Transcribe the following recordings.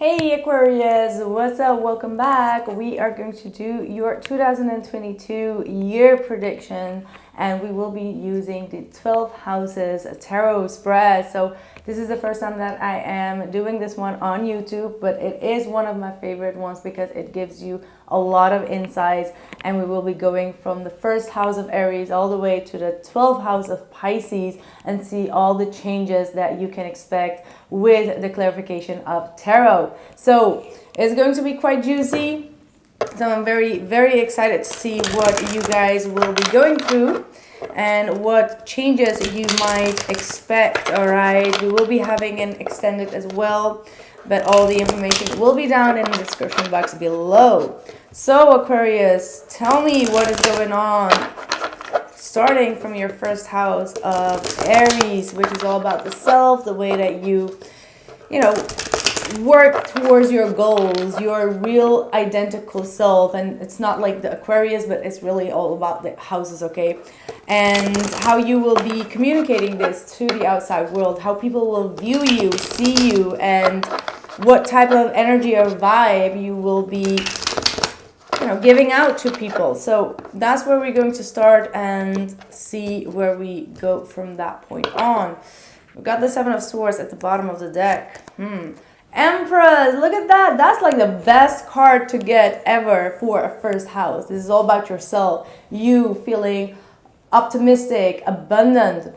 Hey Aquarius, what's up? Welcome back. We are going to do your 2022 year prediction and we will be using the 12 houses tarot spread. So this is the first time that I am doing this one on YouTube, but it is one of my favorite ones because it gives you a lot of insights, and we will be going from the first house of Aries all the way to the 12th house of Pisces and see all the changes that you can expect with the clarification of tarot. So it's going to be quite juicy. So I'm very, very excited to see what you guys will be going through and what changes you might expect. All right, we will be having an extended as well, but all the information will be down in the description box below. So Aquarius, tell me what is going on. Starting from your first house of Aries, which is all about the self, the way that you work towards your goals, your real identical self. And it's not like the Aquarius, but it's really all about the houses, okay? And how you will be communicating this to the outside world, how people will view you, see you, and what type of energy or vibe you will be giving out to people. So that's where we're going to start and see where we go from that point on. We've got the Seven of Swords at the bottom of the deck. Empress, look at that. That's like the best card to get ever for a first house. This is all about yourself. You feeling optimistic, abundant,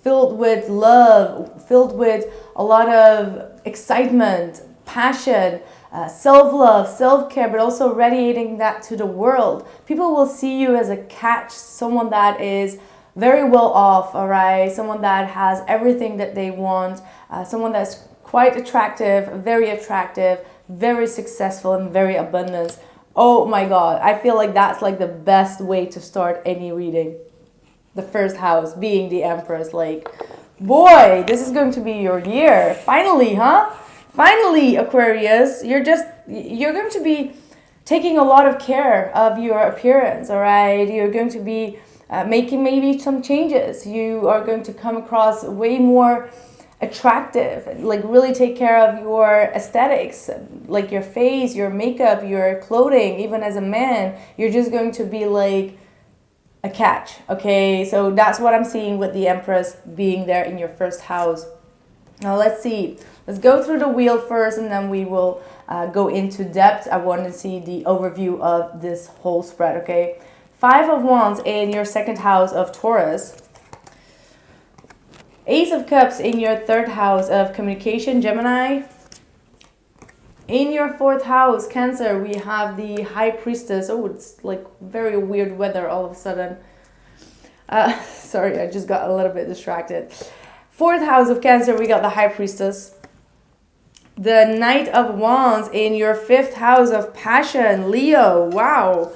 filled with love, filled with a lot of excitement, passion, self-love, self-care, but also radiating that to the world. People will see you as a catch, someone that is very well off, all right? Someone that has everything that they want, someone that's quite attractive, very successful, and very abundant. Oh my God, I feel like that's like the best way to start any reading. The first house being the Empress. Like, boy, this is going to be your year. Finally, huh? Finally, Aquarius, you're going to be taking a lot of care of your appearance, all right? You're going to be making maybe some changes. You are going to come across way more attractive, like really take care of your aesthetics, like your face, your makeup, your clothing. Even as a man, you're just going to be like a catch, okay? So that's what I'm seeing with the Empress being there in your first house. Now let's see. Let's go through the wheel first, and then we will go into depth. I want to see the overview of this whole spread, okay? Five of Wands in your second house of Taurus. Ace of Cups in your third house of communication, Gemini. In your fourth house, Cancer, we have the High Priestess. Oh, it's like very weird weather all of a sudden. Sorry, I just got a little bit distracted. Fourth house of Cancer, we got the High Priestess. The Knight of Wands in your fifth house of passion, Leo. Wow.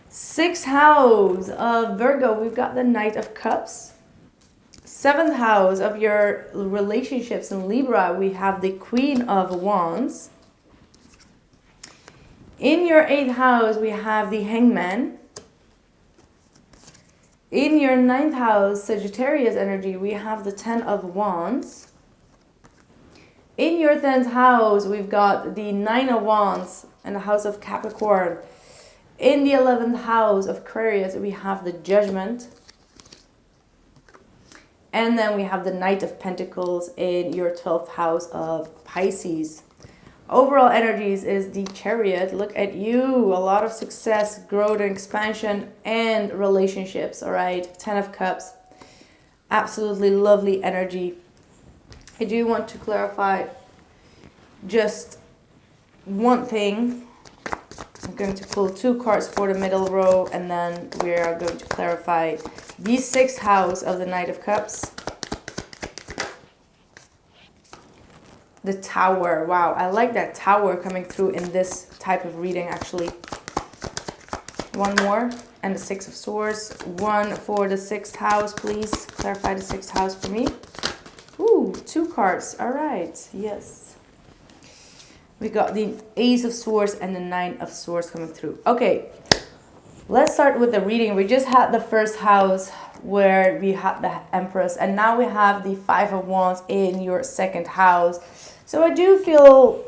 Sixth house of Virgo, we've got the Knight of Cups. Seventh house of your relationships in Libra, we have the Queen of Wands. In your eighth house, we have the Hangman. In your ninth house, Sagittarius energy, we have the Ten of Wands. In your 10th house, we've got the Nine of Wands and the house of Capricorn. In the 11th house of Aquarius, we have the Judgment. And then we have the Knight of Pentacles in your 12th house of Pisces. Overall energies is the Chariot. Look at you. A lot of success, growth, and expansion, and relationships, all right? Ten of Cups. Absolutely lovely energy. I do want to clarify just one thing. I'm going to pull two cards for the middle row, and then we are going to clarify the sixth house of the Knight of Cups. The Tower. Wow, I like that Tower coming through in this type of reading, actually. One more, and the Six of Swords. One for the sixth house, please. Clarify the sixth house for me. Ooh, two cards. All right, yes. We got the Ace of Swords and the Nine of Swords coming through. Okay, let's start with the reading. We just had the first house where we had the Empress, and now we have the Five of Wands in your second house. So I do feel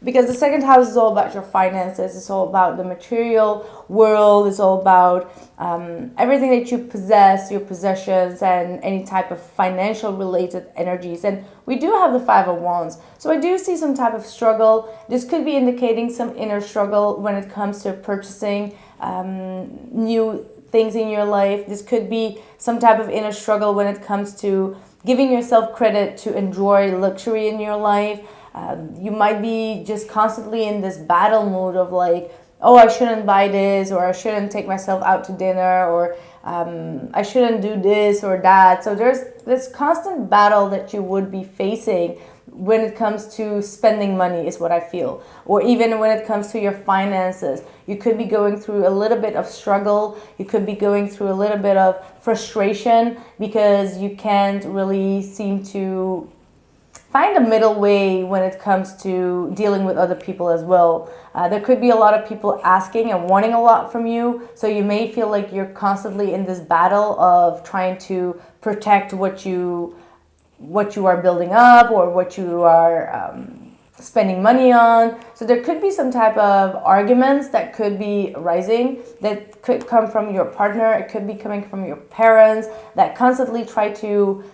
Because the second house is all about your finances. It's all about the material world. It's all about everything that you possess, your possessions, and any type of financial related energies. And we do have the Five of Wands. So I do see some type of struggle. This could be indicating some inner struggle when it comes to purchasing new things in your life. This could be some type of inner struggle when it comes to giving yourself credit to enjoy luxury in your life. You might be just constantly in this battle mode of like, oh, I shouldn't buy this, or I shouldn't take myself out to dinner, or I shouldn't do this or that. So there's this constant battle that you would be facing when it comes to spending money, is what I feel. Or even when it comes to your finances. You could be going through a little bit of struggle. You could be going through a little bit of frustration because you can't really seem to find a middle way when it comes to dealing with other people as well. There could be a lot of people asking and wanting a lot from you, so you may feel like you're constantly in this battle of trying to protect what you are building up, or what you are spending money on. So there could be some type of arguments that could be arising, that could come from your partner. It could be coming from your parents that constantly try to,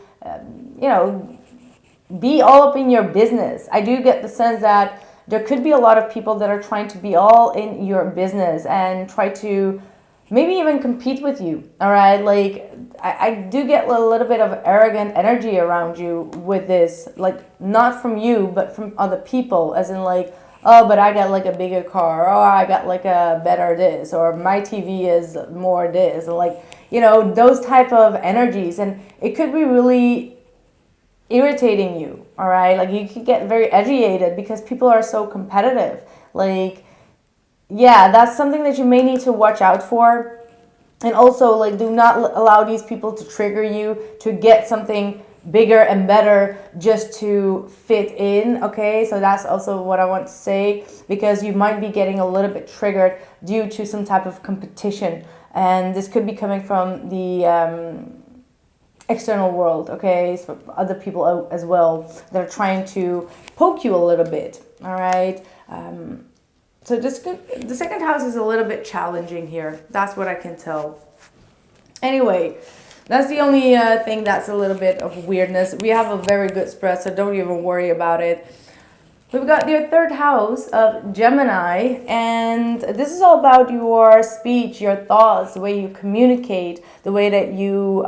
be all up in your business. I do get the sense that there could be a lot of people that are trying to be all in your business and try to maybe even compete with you. All right, like I do get a little bit of arrogant energy around you with this, like not from you but from other people, as in like, oh, but I got like a bigger car, or I got like a better this, or my TV is more this, and like, those type of energies. And it could be really irritating you, all right? Like you could get very agitated because people are so competitive. Like, yeah, that's something that you may need to watch out for. And also, like, do not allow these people to trigger you to get something bigger and better just to fit in, okay? So that's also what I want to say, because you might be getting a little bit triggered due to some type of competition. And this could be coming from the external world, okay? So other people as well that are trying to poke you a little bit, all right? So the second house is a little bit challenging here. That's what I can tell. Anyway, that's the only thing that's a little bit of weirdness. We have a very good spread, so don't even worry about it. We've got your third house of Gemini, and this is all about your speech, your thoughts, the way you communicate, the way that you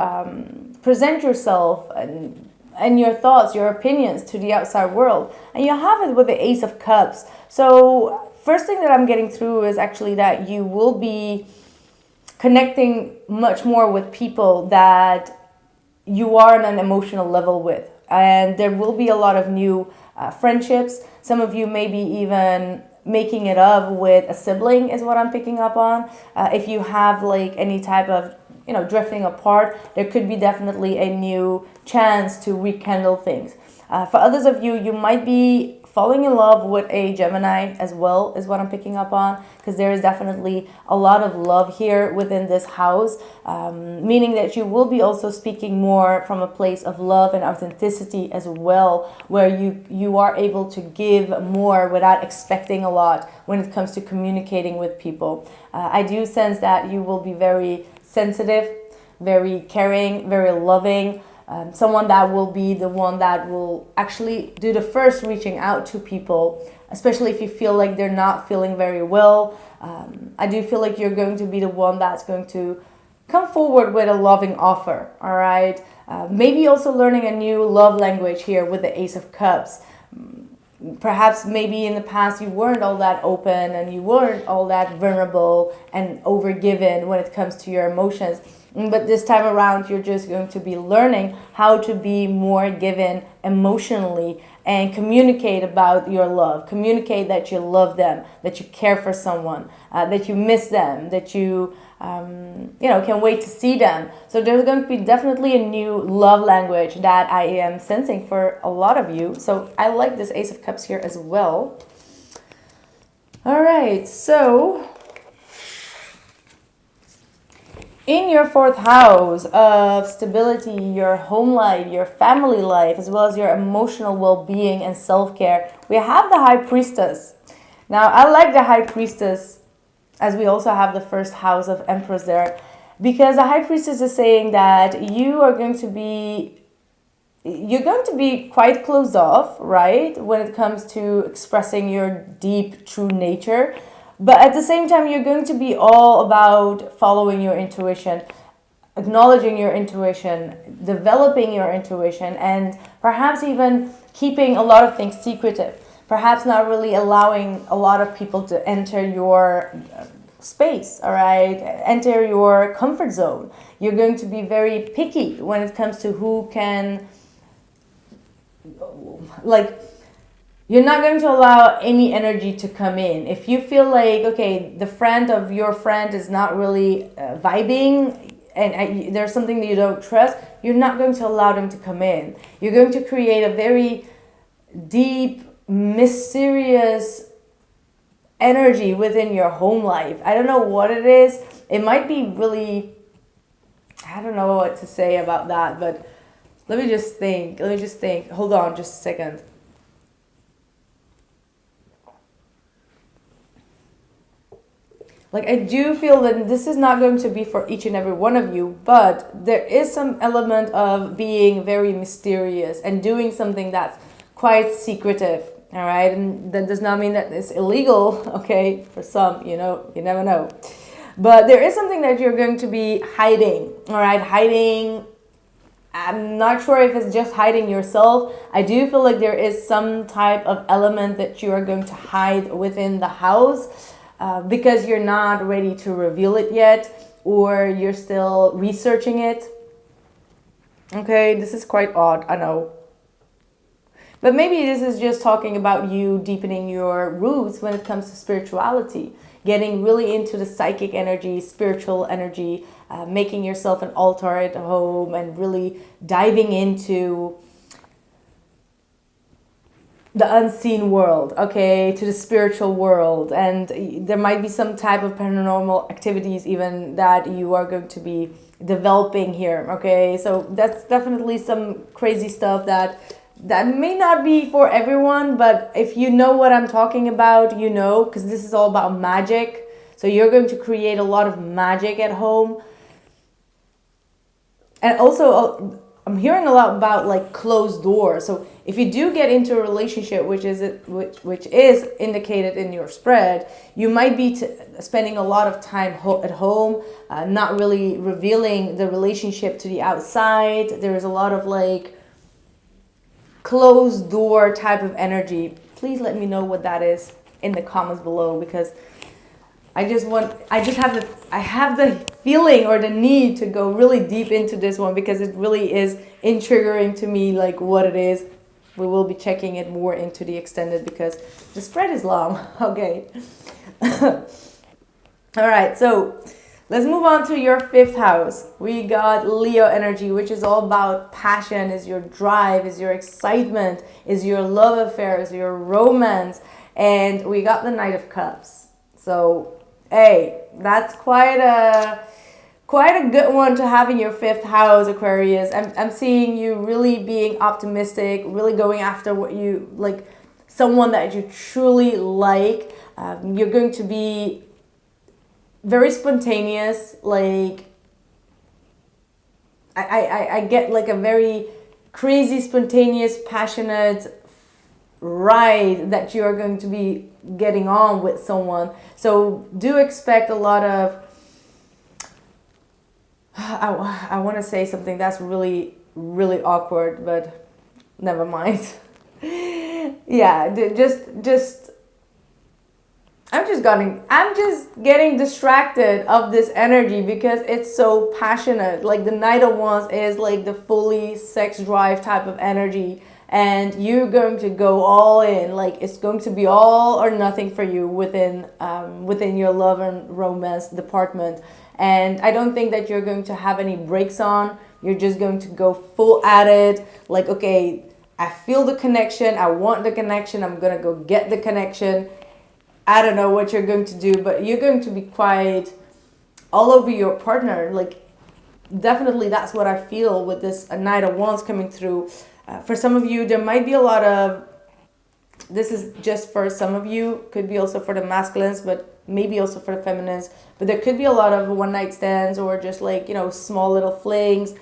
present yourself, and your thoughts, your opinions to the outside world. And you have it with the Ace of Cups. So first thing that I'm getting through is actually that you will be connecting much more with people that you are on an emotional level with. And there will be a lot of new friendships. Some of you may be even making it up with a sibling, is what I'm picking up on. If you have like any type of drifting apart, there could be definitely a new chance to rekindle things. For others of you, you might be falling in love with a Gemini as well, is what I'm picking up on, because there is definitely a lot of love here within this house, meaning that you will be also speaking more from a place of love and authenticity as well, where you are able to give more without expecting a lot when it comes to communicating with people. I do sense that you will be very sensitive, very caring, very loving. Someone that will be the one that will actually do the first reaching out to people, especially if you feel like they're not feeling very well. I do feel like you're going to be the one that's going to come forward with a loving offer, all right? Maybe also learning a new love language here with the Ace of Cups. Perhaps maybe in the past you weren't all that open and you weren't all that vulnerable and overgiven when it comes to your emotions. But this time around, you're just going to be learning how to be more given emotionally and communicate about your love. Communicate that you love them, that you care for someone, that you miss them, that you can wait to see them. So there's going to be definitely a new love language that I am sensing for a lot of you. So I like this Ace of Cups here as well. All right, so in your fourth house of stability, your home life, your family life, as well as your emotional well-being and self-care, we have the High Priestess. Now, I like the High Priestess, as we also have the first house of Empress there, because the High Priestess is saying that you're going to be quite closed off, right, when it comes to expressing your deep, true nature. But at the same time, you're going to be all about following your intuition, acknowledging your intuition, developing your intuition, and perhaps even keeping a lot of things secretive. Perhaps not really allowing a lot of people to enter your space, all right? Enter your comfort zone. You're going to be very picky when it comes to who can, like, you're not going to allow any energy to come in. If you feel like, okay, the friend of your friend is not really vibing, and there's something that you don't trust, you're not going to allow them to come in. You're going to create a very deep, mysterious energy within your home life. I don't know what it is. It might be really, I don't know what to say about that, but let me just think. Hold on just a second. Like, I do feel that this is not going to be for each and every one of you, but there is some element of being very mysterious and doing something that's quite secretive, all right? And that does not mean that it's illegal, okay? For some, you know, you never know. But there is something that you're going to be hiding, all right? Hiding, I'm not sure if it's just hiding yourself. I do feel like there is some type of element that you are going to hide within the house. Because you're not ready to reveal it yet, or you're still researching it. Okay, this is quite odd, I know. But maybe this is just talking about you deepening your roots when it comes to spirituality, getting really into the psychic energy, spiritual energy, making yourself an altar at home, and really diving into the unseen world, okay, to the spiritual world. And there might be some type of paranormal activities even that you are going to be developing here, okay? So that's definitely some crazy stuff that may not be for everyone, but if you know what I'm talking about, you know, because this is all about magic. So you're going to create a lot of magic at home. And also, I'm hearing a lot about like closed doors. So if you do get into a relationship, which is indicated in your spread, you might be spending a lot of time at home, not really revealing the relationship to the outside. There is a lot of like closed door type of energy. Please let me know what that is in the comments below, because I have the feeling or the need to go really deep into this one, because it really is intriguing to me, like what it is. We will be checking it more into the extended because the spread is long. Okay. All right, so let's move on to your fifth house. We got Leo energy, which is all about passion, is your drive, is your excitement, is your love affair, is your romance. And we got the Knight of Cups. So, hey, that's quite a good one to have in your fifth house, Aquarius. I'm seeing you really being optimistic, really going after what you like, someone that you truly like. You're going to be very spontaneous. Like, I get like a very crazy, spontaneous, passionate ride that you are going to be getting on with someone. So do expect a lot of, I want to say something that's really, really awkward, but never mind. Yeah, I'm just getting distracted of this energy because it's so passionate. Like the Knight of Wands is like the fully sex drive type of energy, and you're going to go all in. Like it's going to be all or nothing for you within your love and romance department. And I don't think that you're going to have any breaks on. You're just going to go full at it. Like, okay, I feel the connection. I want the connection. I'm going to go get the connection. I don't know what you're going to do, but you're going to be quite all over your partner. Like, definitely that's what I feel with this Knight of Wands coming through. For some of you, there might be a lot of this is just for some of you, could be also for the masculines, but maybe also for the feminines. But there could be a lot of one night stands or just like, you know, small little flings.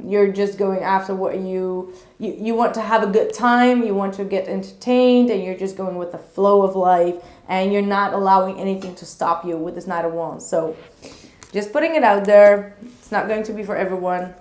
You're just going after what you want to have a good time, you want to get entertained, and you're just going with the flow of life, and you're not allowing anything to stop you with this Knight of Wands. So just putting it out there, it's not going to be for everyone.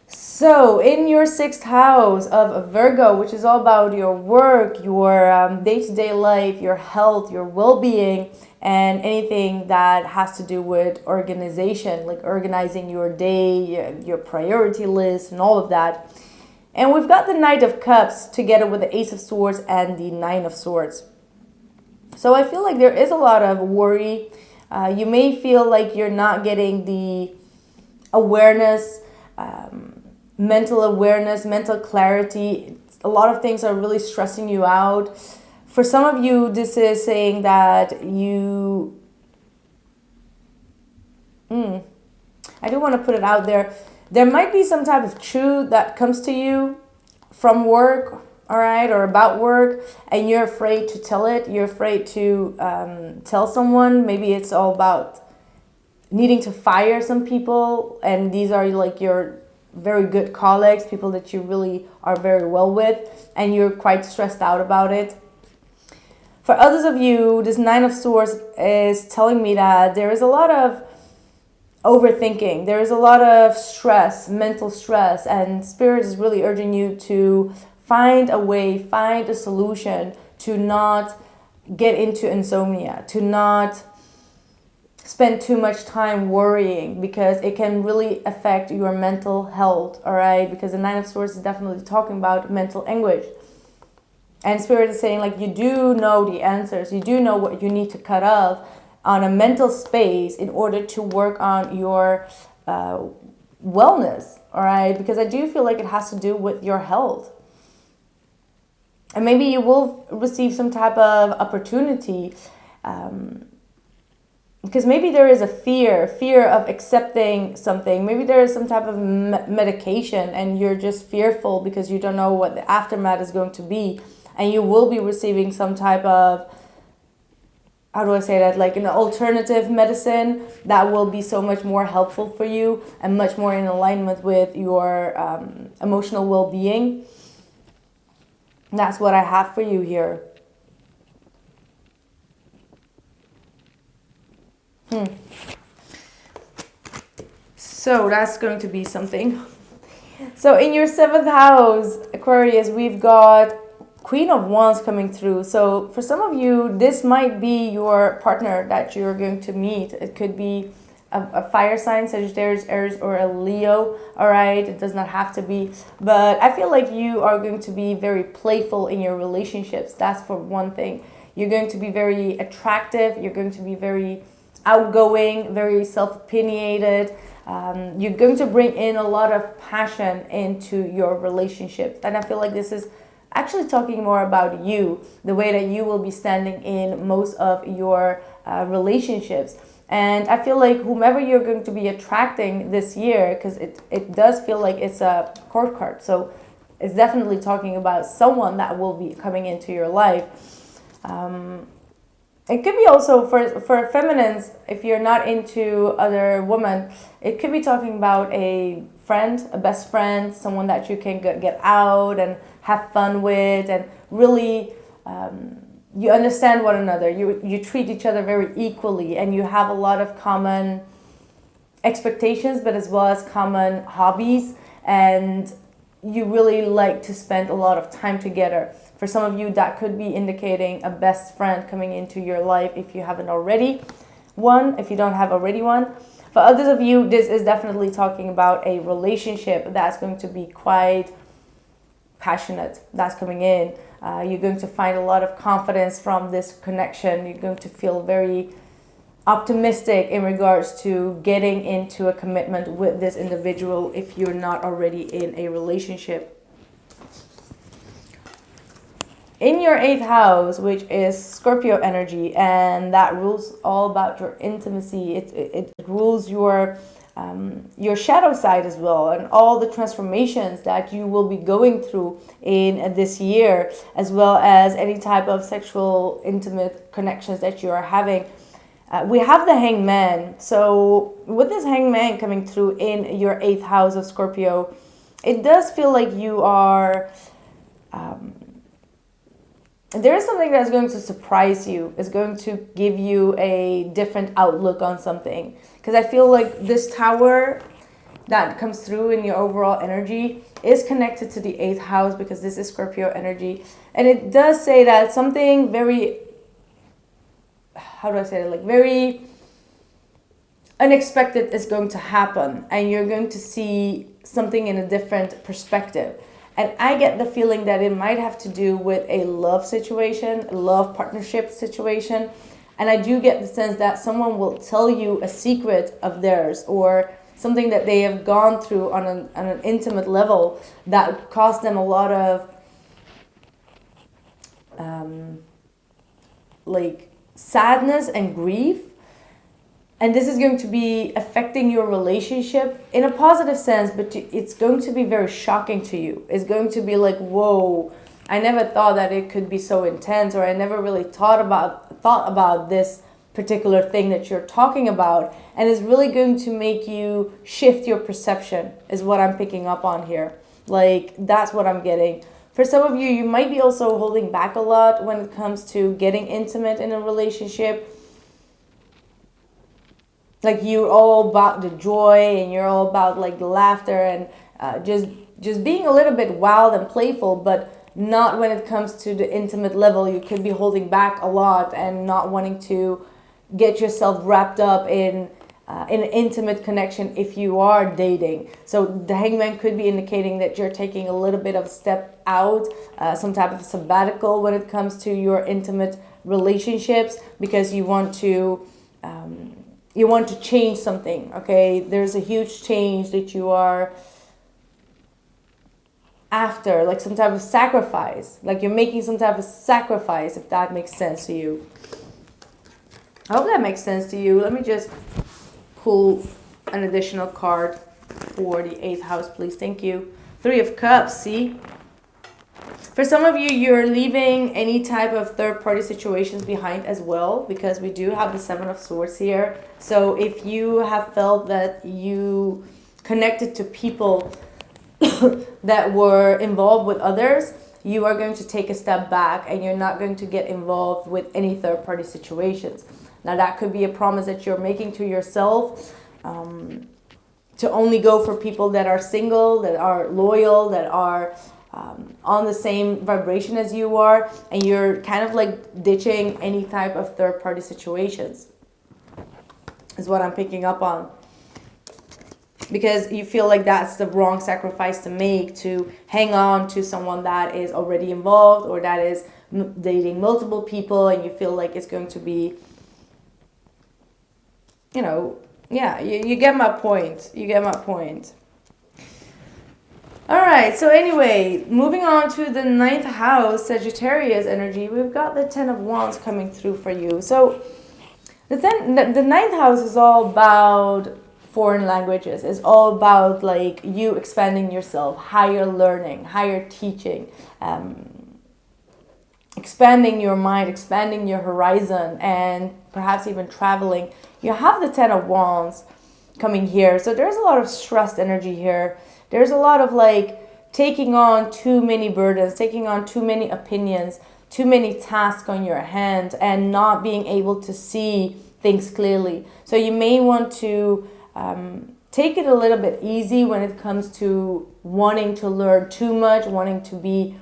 So in your 6th house of Virgo, which is all about your work, your day-to-day life, your health, your well-being, and anything that has to do with organization, like organizing your day, your priority list, and all of that. And we've got the Knight of Cups together with the Ace of Swords and the Nine of Swords. So I feel like there is a lot of worry. You may feel like you're not getting the awareness, mental awareness, mental clarity. A lot of things are really stressing you out. For some of you, this is saying that you... I do want to put it out there. There might be some type of truth that comes to you from work, all right, or about work, and you're afraid to tell it. You're afraid to tell someone. Maybe it's all about needing to fire some people, and these are like your very good colleagues, people that you really are very well with, and you're quite stressed out about it. For others of you, this Nine of Swords is telling me that there is a lot of overthinking. There is a lot of stress, mental stress, and Spirit is really urging you to find a way, find a solution to not get into insomnia, to not spend too much time worrying, because it can really affect your mental health, all right? Because the Nine of Swords is definitely talking about mental anguish. And Spirit is saying, like, you do know the answers. You do know what you need to cut off on a mental space in order to work on your wellness, all right? Because I do feel like it has to do with your health. And maybe you will receive some type of opportunity, because maybe there is a fear of accepting something. Maybe there is some type of medication and you're just fearful because you don't know what the aftermath is going to be. And you will be receiving some type of, how do I say that, like an alternative medicine that will be so much more helpful for you and much more in alignment with your emotional well-being. That's what I have for you here. So that's going to be something. So in your 7th house, Aquarius, we've got Queen of Wands coming through. So for some of you, this might be your partner that you're going to meet. It could be a fire sign, Sagittarius, Aries, or a Leo. All right, it does not have to be. But I feel like you are going to be very playful in your relationships. That's for one thing. You're going to be very attractive. You're going to be very outgoing, very self-opinionated. You're going to bring in a lot of passion into your relationships. And I feel like this is actually talking more about you, the way that you will be standing in most of your relationships. And I feel like whomever you're going to be attracting this year, because it does feel like it's a court card. So it's definitely talking about someone that will be coming into your life. It could be also for feminines, if you're not into other women, it could be talking about a friend, a best friend, someone that you can get out and have fun with, and really you understand one another. You treat each other very equally, and you have a lot of common expectations, but as well as common hobbies, and you really like to spend a lot of time together. For some of you, that could be indicating a best friend coming into your life if you haven't already one, if you don't have already one. For others of you, this is definitely talking about a relationship that's going to be quite passionate. That's coming in. You're going to find a lot of confidence from this connection. You're going to feel very optimistic in regards to getting into a commitment with this individual if you're not already in a relationship. In your 8th house, which is Scorpio energy, and that rules all about your intimacy. It rules your your shadow side as well, and all the transformations that you will be going through in this year, as well as any type of sexual intimate connections that you are having. We have the Hangman. So with this Hangman coming through in your 8th house of Scorpio, it does feel like you are... there is something that's going to surprise you. It's going to give you a different outlook on something. Because I feel like this Tower that comes through in your overall energy is connected to the 8th house, because this is Scorpio energy. And it does say that something very... how do I say it? Like very unexpected is going to happen. And you're going to see something in a different perspective. And I get the feeling that it might have to do with a love situation, a love partnership situation. And I do get the sense that someone will tell you a secret of theirs, or something that they have gone through on an intimate level that caused them a lot of like sadness and grief. And this is going to be affecting your relationship in a positive sense, but it's going to be very shocking to you. It's going to be like, whoa, I never thought that it could be so intense, or I never really thought about this particular thing that you're talking about. And it's really going to make you shift your perception, is what I'm picking up on here. Like, that's what I'm getting. For some of you, you might be also holding back a lot when it comes to getting intimate in a relationship. Like, you're all about the joy, and you're all about like the laughter, and just being a little bit wild and playful, but not when it comes to the intimate level. You could be holding back a lot and not wanting to get yourself wrapped up in an intimate connection if you are dating. So the Hangman could be indicating that you're taking a little bit of a step out, some type of sabbatical when it comes to your intimate relationships, because you want to change something. Okay, there's a huge change that you are after, like some type of sacrifice, like you're making some type of sacrifice, if that makes sense to you. I hope that makes sense to you. Let me just pull an additional card for the 8th house, please. Thank you. 3 of Cups. See, for some of you, you're leaving any type of third-party situations behind as well, because we do have the 7 of Swords here. So if you have felt that you connected to people that were involved with others, you are going to take a step back, and you're not going to get involved with any third-party situations. Now, that could be a promise that you're making to yourself, to only go for people that are single, that are loyal, that are on the same vibration as you are, and you're kind of like ditching any type of third-party situations, is what I'm picking up on. Because you feel like that's the wrong sacrifice to make, to hang on to someone that is already involved, or that is dating multiple people, and you feel like it's going to be, you know, yeah, you get my point. You get my point. All right, so anyway, moving on to the 9th house, Sagittarius energy, we've got the 10 of Wands coming through for you. So the 9th house is all about foreign languages. It's all about like you expanding yourself, higher learning, higher teaching, expanding your mind, expanding your horizon, and perhaps even traveling. You have the 10 of Wands coming here. So there's a lot of stressed energy here. There's a lot of like taking on too many burdens, taking on too many opinions, too many tasks on your hand, and not being able to see things clearly. So you may want to take it a little bit easy when it comes to wanting to learn too much, wanting to be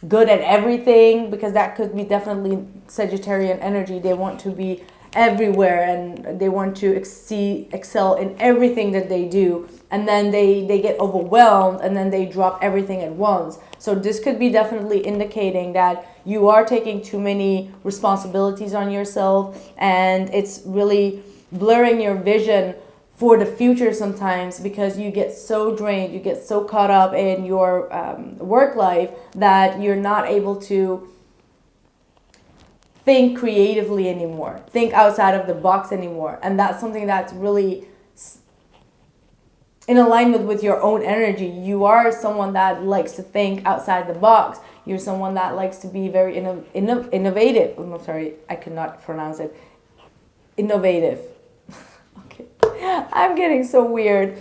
good at everything, because that could be definitely Sagittarian energy. They want to be everywhere, and they want to excel in everything that they do, and then they get overwhelmed, and then they drop everything at once. So this could be definitely indicating that you are taking too many responsibilities on yourself, and it's really blurring your vision for the future sometimes, because you get so drained, you get so caught up in your work life that you're not able to think creatively anymore, think outside of the box anymore. And that's something that's really in alignment with your own energy. You are someone that likes to think outside the box. You're someone that likes to be very innovative. I'm sorry, I could not pronounce it. Innovative. Okay. I'm getting so weird.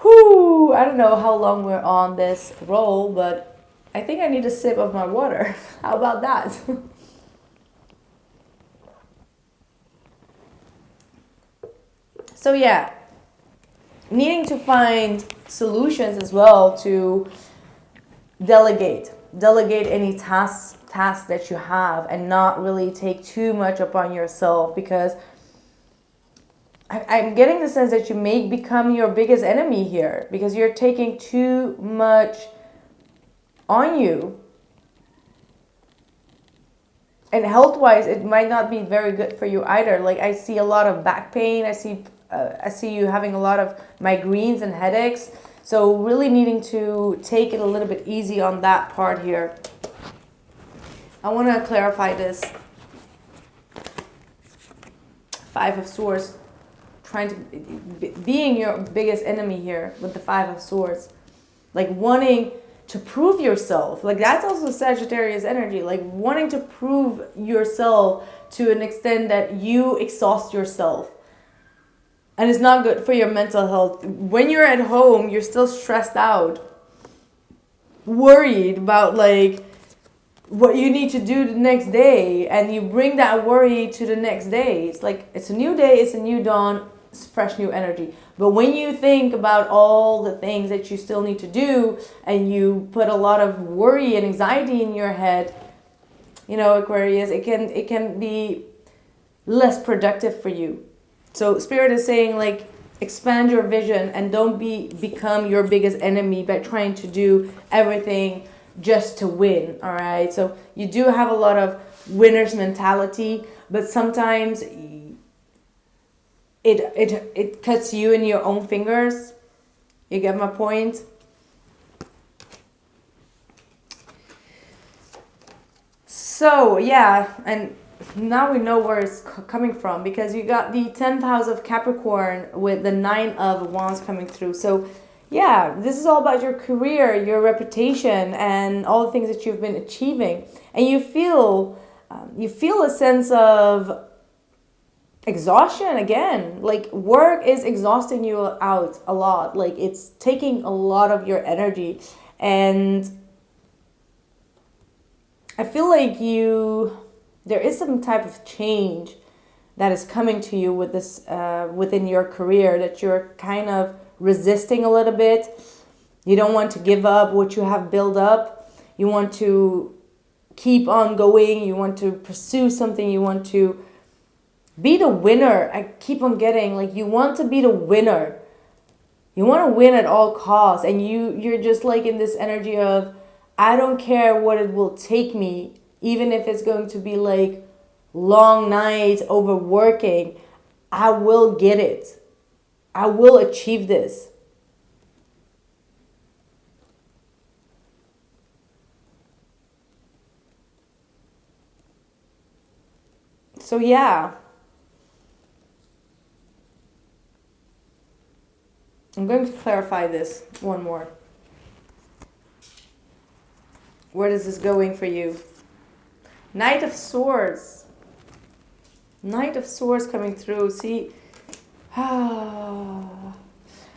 Whew, I don't know how long we're on this roll, but I think I need a sip of my water. How about that? So yeah, needing to find solutions as well to delegate any tasks that you have, and not really take too much upon yourself, because I'm getting the sense that you may become your biggest enemy here, because you're taking too much on you. And health-wise, it might not be very good for you either. Like, I see a lot of back pain. I see you having a lot of migraines and headaches. So really needing to take it a little bit easy on that part here. I want to clarify this. Five of Swords. Being your biggest enemy here with the Five of Swords. Like wanting to prove yourself. Like that's also Sagittarius energy. Like wanting to prove yourself to an extent that you exhaust yourself. And it's not good for your mental health. When you're at home, you're still stressed out. Worried about like what you need to do the next day. And you bring that worry to the next day. It's like it's a new day, it's a new dawn. Fresh new energy. But when you think about all the things that you still need to do, and you put a lot of worry and anxiety in your head, you know, Aquarius, it can be less productive for you. So Spirit is saying, like, expand your vision and don't become your biggest enemy by trying to do everything just to win. All right. So you do have a lot of winner's mentality, but sometimes it cuts you in your own fingers. You get my point? So yeah, and now we know where it's coming from, because you got the 10th house of Capricorn with the 9 of Wands coming through. So yeah, this is all about your career, your reputation, and all the things that you've been achieving. And you feel a sense of exhaustion again. Like work is exhausting you out a lot. Like it's taking a lot of your energy, and I feel like there is some type of change that is coming to you with this within your career, that you're kind of resisting a little bit. You don't want to give up what you have built up. You want to keep on going. You want to pursue something. You want to be the winner. I keep on getting, like, you want to be the winner. You want to win at all costs. And you're just like in this energy of, I don't care what it will take me, even if it's going to be like long nights overworking. I will get it. I will achieve this. So yeah. I'm going to clarify this one more. Where is this going for you? Knight of Swords. Knight of Swords coming through. See, I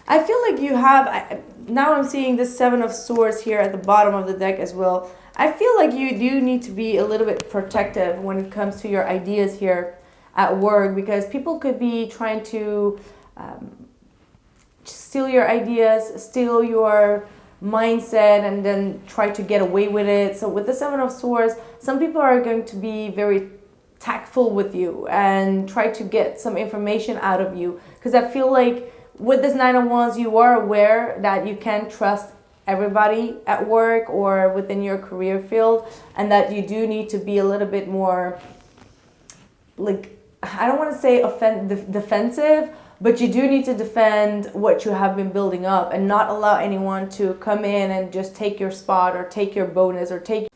feel like you have, now I'm seeing this 7 of Swords here at the bottom of the deck as well. I feel like you do need to be a little bit protective when it comes to your ideas here at work, because people could be trying to steal your ideas, steal your mindset, and then try to get away with it. So with the 7 of Swords, some people are going to be very tactful with you and try to get some information out of you, because I feel like with this 9 of Wands, you are aware that you can't trust everybody at work or within your career field, and that you do need to be a little bit more, like, I don't want to say defensive, but you do need to defend what you have been building up and not allow anyone to come in and just take your spot or take your bonus or take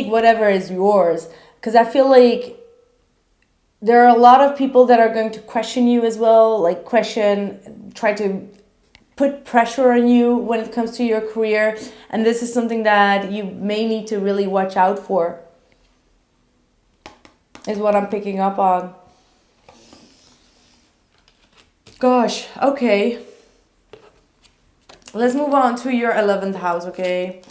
whatever is yours. Because I feel like there are a lot of people that are going to question you as well, like try to put pressure on you when it comes to your career. And this is something that you may need to really watch out for, is what I'm picking up on. Gosh, okay. Let's move on to your 11th house, okay?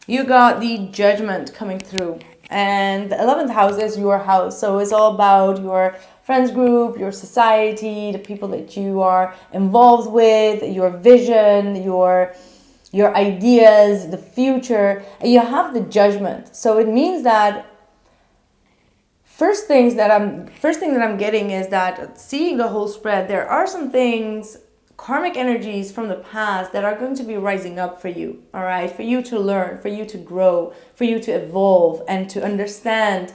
You got the Judgment coming through. And the 11th house is your house. So it's all about your friends group, your society, the people that you are involved with, your vision, your ideas, the future. And you have the Judgment. So it means that first thing that I'm getting is that, seeing the whole spread, there are some things, karmic energies from the past, that are going to be rising up for you, all right? For you to learn, for you to grow, for you to evolve, and to understand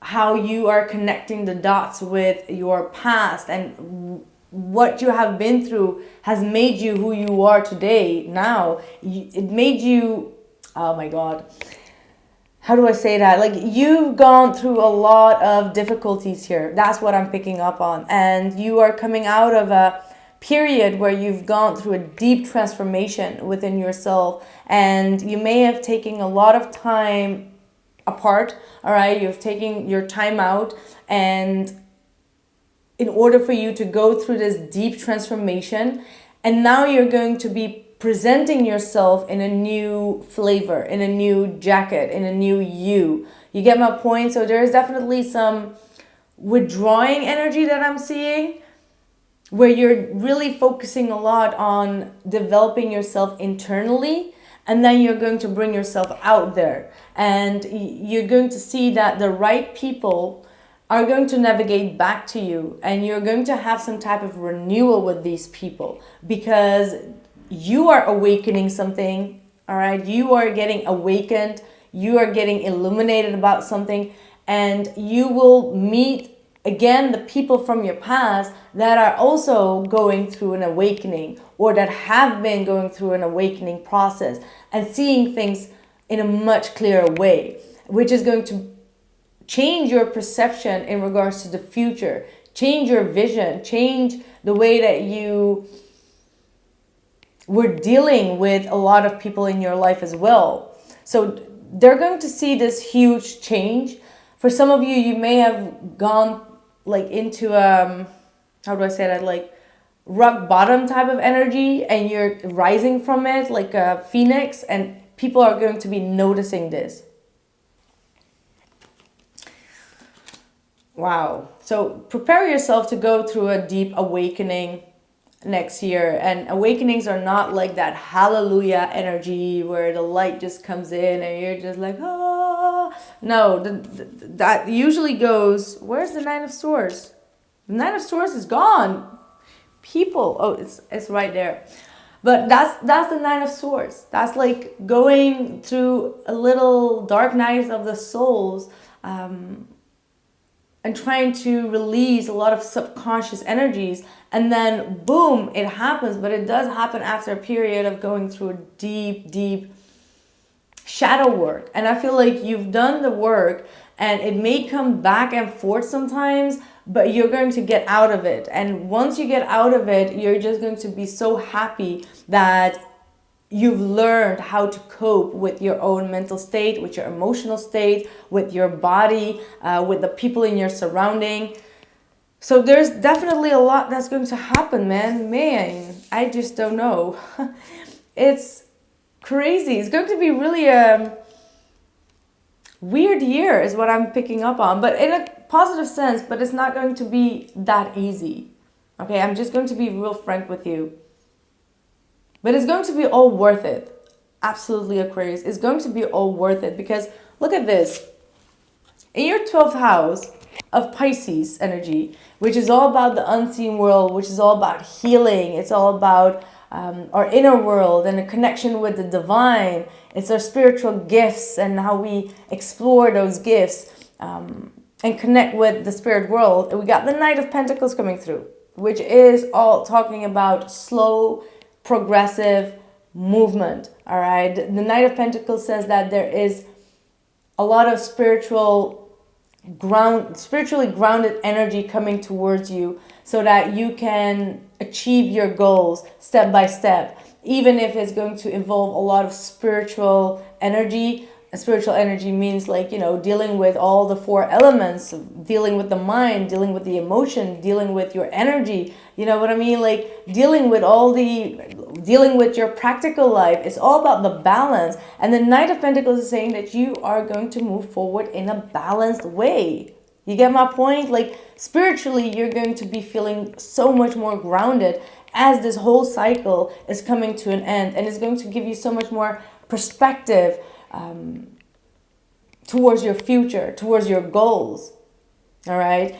how you are connecting the dots with your past, and what you have been through has made you who you are today. Now, it made you, oh my God, how do I say that? Like, you've gone through a lot of difficulties here. That's what I'm picking up on. And you are coming out of a period where you've gone through a deep transformation within yourself, and you may have taken a lot of time apart, all right? You've taken your time out, and in order for you to go through this deep transformation, and now you're going to be presenting yourself in a new flavor, in a new jacket, in a new you. You get my point? So there's definitely some withdrawing energy that I'm seeing, where you're really focusing a lot on developing yourself internally, and then you're going to bring yourself out there. And you're going to see that the right people are going to navigate back to you, and you're going to have some type of renewal with these people, because you are awakening something, all right? You are getting awakened, you are getting illuminated about something, and you will meet again the people from your past that are also going through an awakening, or that have been going through an awakening process and seeing things in a much clearer way, which is going to change your perception in regards to the future, change your vision, change the way that you were dealing with a lot of people in your life as well. So they're going to see this huge change. For some of you, you may have gone like into how do I say that, like rock bottom type of energy, and you're rising from it like a phoenix, and people are going to be noticing this. Wow. So prepare yourself to go through a deep awakening next year. And awakenings are not like that hallelujah energy where the light just comes in and you're just like, oh. No, that usually goes, where's the Nine of Swords? The Nine of Swords is gone. People, oh, it's right there. But that's the Nine of Swords. That's like going through a little dark night of the souls, and trying to release a lot of subconscious energies, and then boom, it happens. But it does happen after a period of going through a deep shadow work. And I feel like you've done the work, and it may come back and forth sometimes, but you're going to get out of it. And once you get out of it, you're just going to be so happy that you've learned how to cope with your own mental state, with your emotional state, with your body, with the people in your surrounding. So there's definitely a lot that's going to happen, man. I just don't know. It's crazy. It's going to be really a weird year is what I'm picking up on, but in a positive sense. But it's not going to be that easy. Okay, I'm just going to be real frank with you. But it's going to be all worth it. Absolutely, Aquarius. It's going to be all worth it, because look at this. In your 12th house of Pisces energy, which is all about the unseen world, which is all about healing. It's all about our inner world and a connection with the divine. It's our spiritual gifts and how we explore those gifts and connect with the spirit world. And we got the Knight of Pentacles coming through, which is all talking about slow, progressive movement. All right, the Knight of Pentacles says that there is a lot of spiritual spiritually grounded energy coming towards you so that you can achieve your goals step by step, even if it's going to involve a lot of spiritual energy. Spiritual energy means, like, you know, dealing with all the four elements, dealing with the mind, dealing with the emotion, dealing with your energy, you know what I mean, like dealing with your practical life. It's all about the balance. And the Knight of Pentacles is saying that you are going to move forward in a balanced way. You get my point? Like, spiritually, you're going to be feeling so much more grounded as this whole cycle is coming to an end, and it's going to give you so much more perspective towards your future, towards your goals. All right.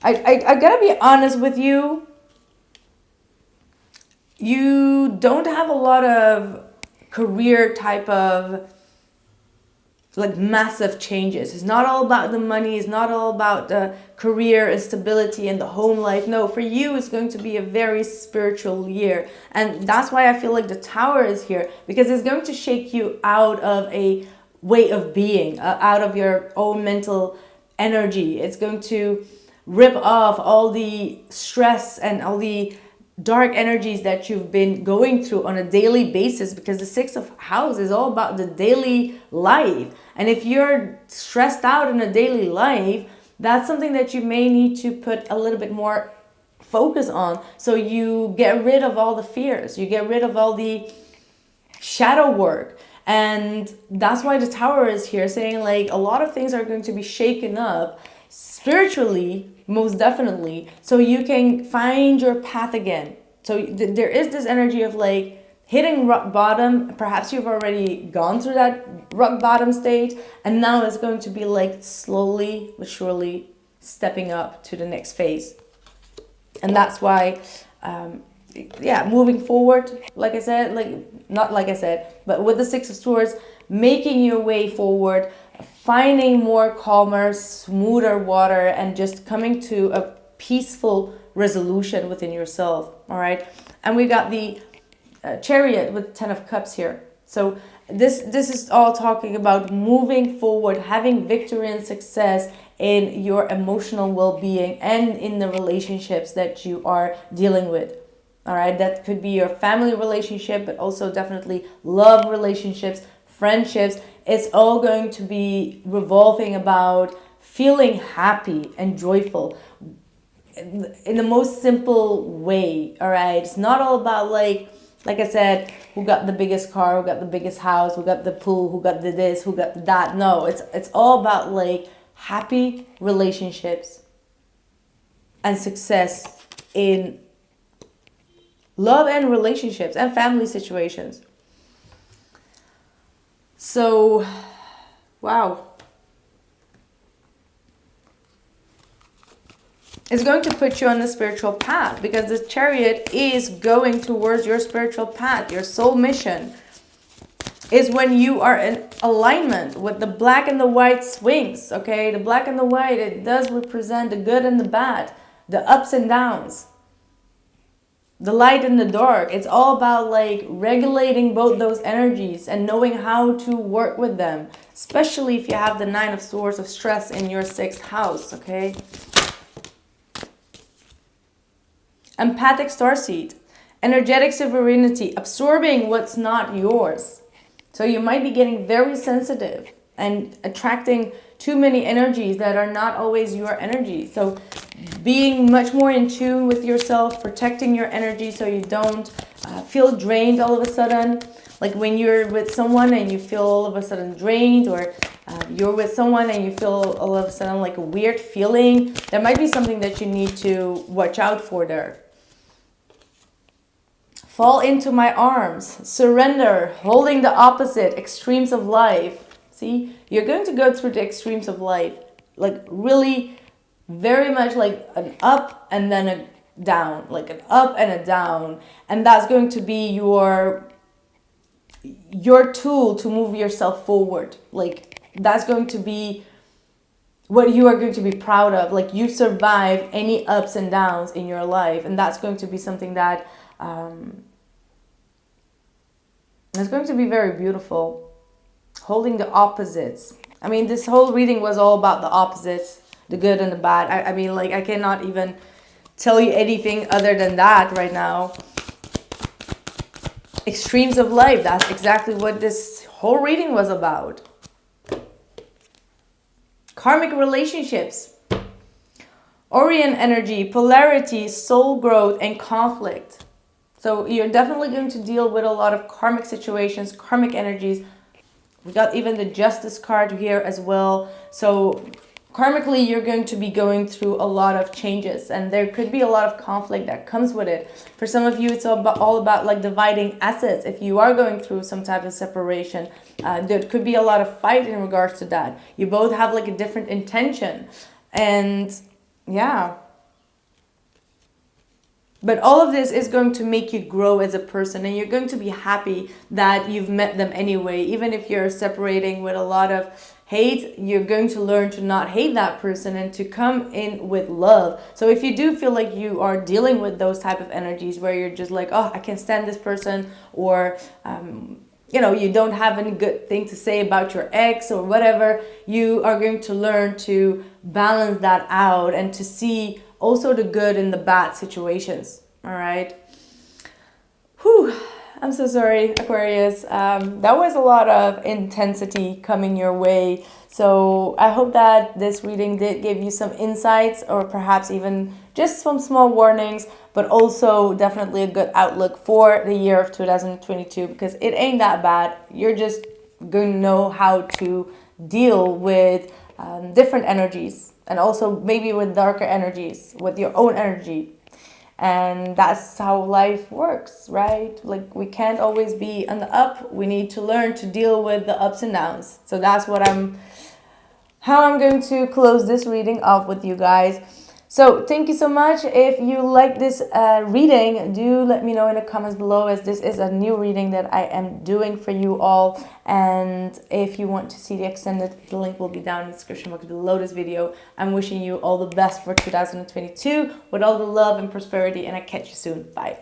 I gotta be honest with you. You don't have a lot of career type of like massive changes. It's not all about the money. It's not all about the career and stability and the home life. No, for you, it's going to be a very spiritual year. And that's why I feel like the Tower is here, because it's going to shake you out of a way of being, out of your own mental energy. It's going to rip off all the stress and all the dark energies that you've been going through on a daily basis, because the Six of House is all about the daily life. And if you're stressed out in a daily life, that's something that you may need to put a little bit more focus on. So you get rid of all the fears, you get rid of all the shadow work. And that's why the Tower is here, saying like a lot of things are going to be shaken up spiritually, most definitely, so you can find your path again. So there is this energy of like hitting rock bottom. Perhaps you've already gone through that rock bottom stage, and now it's going to be like slowly but surely stepping up to the next phase. And that's why moving forward, like I said, but with the Six of Swords, making your way forward, finding more calmer, smoother water, and just coming to a peaceful resolution within yourself. All right. And we got the Chariot with 10 of Cups here. So this is all talking about moving forward, having victory and success in your emotional well-being and in the relationships that you are dealing with. All right. That could be your family relationship, but also definitely love relationships, friendships. It's all going to be revolving about feeling happy and joyful in the most simple way. All right. It's not all about like I said, who got the biggest car, who got the biggest house, who got the pool, who got the this, who got that. No, it's all about like happy relationships and success in love and relationships and family situations. So, wow. It's going to put you on the spiritual path, because the Chariot is going towards your spiritual path. Your soul mission is when you are in alignment with the black and the white swings, okay? The black and the white, it does represent the good and the bad, the ups and downs, the light and the dark. It's all about like regulating both those energies and knowing how to work with them, especially if you have the Nine of Swords of stress in your 6th house, okay? Empathic starseed, energetic sovereignty, absorbing what's not yours. So you might be getting very sensitive and attracting too many energies that are not always your energy. So being much more in tune with yourself, protecting your energy so you don't feel drained all of a sudden. Like when you're with someone and you feel all of a sudden drained, or you're with someone and you feel all of a sudden like a weird feeling, there might be something that you need to watch out for there. Fall into my arms, surrender, holding the opposite, extremes of life. See, you're going to go through the extremes of life, like really very much like an up and then a down, like an up and a down. And that's going to be your tool to move yourself forward. Like that's going to be what you are going to be proud of. Like you survive any ups and downs in your life. And that's going to be something that it's going to be very beautiful. Holding the opposites. I mean, this whole reading was all about the opposites, the good and the bad. I mean, like, I cannot even tell you anything other than that right now. Extremes of life, that's exactly what this whole reading was about. Karmic relationships. Orion energy, polarity, soul growth, and conflict. So you're definitely going to deal with a lot of karmic situations, karmic energies. We got even the Justice card here as well. So karmically, you're going to be going through a lot of changes, and there could be a lot of conflict that comes with it. For some of you, it's all about like dividing assets. If you are going through some type of separation, there could be a lot of fight in regards to that. You both have like a different intention, and yeah. But all of this is going to make you grow as a person, and you're going to be happy that you've met them anyway. Even if you're separating with a lot of hate, you're going to learn to not hate that person and to come in with love. So if you do feel like you are dealing with those type of energies where you're just like, oh, I can't stand this person, or you know, you don't have any good thing to say about your ex or whatever, you are going to learn to balance that out and to see also the good in the bad situations. All right. Whew. I'm so sorry, Aquarius. That was a lot of intensity coming your way. So I hope that this reading did give you some insights, or perhaps even just some small warnings, but also definitely a good outlook for the year of 2022, because it ain't that bad. You're just going to know how to deal with different energies, and also maybe with darker energies, with your own energy. And that's how life works, right? Like, we can't always be on the up. We need to learn to deal with the ups and downs. So that's how I'm going to close this reading off with you guys. So thank you so much. If you like this reading, do let me know in the comments below, as this is a new reading that I am doing for you all. And if you want to see the extended, the link will be down in the description box below this video. I'm wishing you all the best for 2022 with all the love and prosperity, and I catch you soon. Bye.